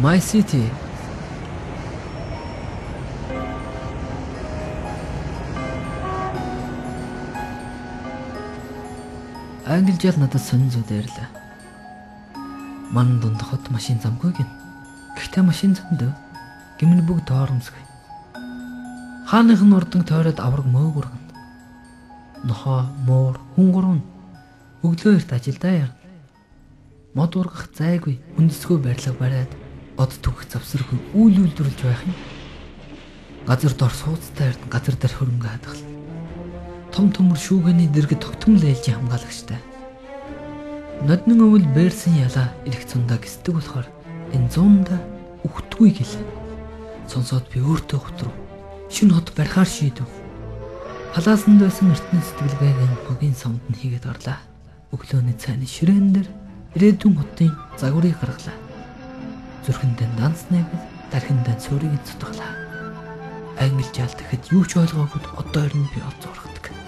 My City. Англи жил надад сонин зүй дээрлээ. Ман дунд хот машин замгүй гин. Гэхдээ машин зөндөө гимн бүгд тоормсгүй. Хааных нь урдан тойроод авраг мөөгөргөн. Нохоо, муур, хүн гурван өглөө эрт ажилдаа явна. Мод ургах зайгүй, үндэсгүй барилга бариад од түгэх завсаргүй үйл үйлдвэрлэж байх юм. Газар дор сууцтай эрдэн газар дээр хөрөнгө хадгална. Том төмөр шүүгээний дэргэд тогтмол ээлжийн хамгаалагчтай. Нодны өвөл бээрсэн ялаа ирэх цундаа гисдэг болохоор энэ зуунда үхтгүй гэлээ. Сонсоод би өөртөө готров. Шинэ хот барихаар шийдэв. Халаасанд байсан эртний сэтгэлгээг энэ хогийн савнд нь хийгээд гарлаа. Өглөөний цайны ширээн дээр ирээдүйн хотын загварыг гаргалаа. Зүрхэндээ дансныг дархиндаа цөөрийг цутгалаа. Англи жаал тэгэхэд юу ч ойлгоогүй одоо ирнэ би од зургадаг.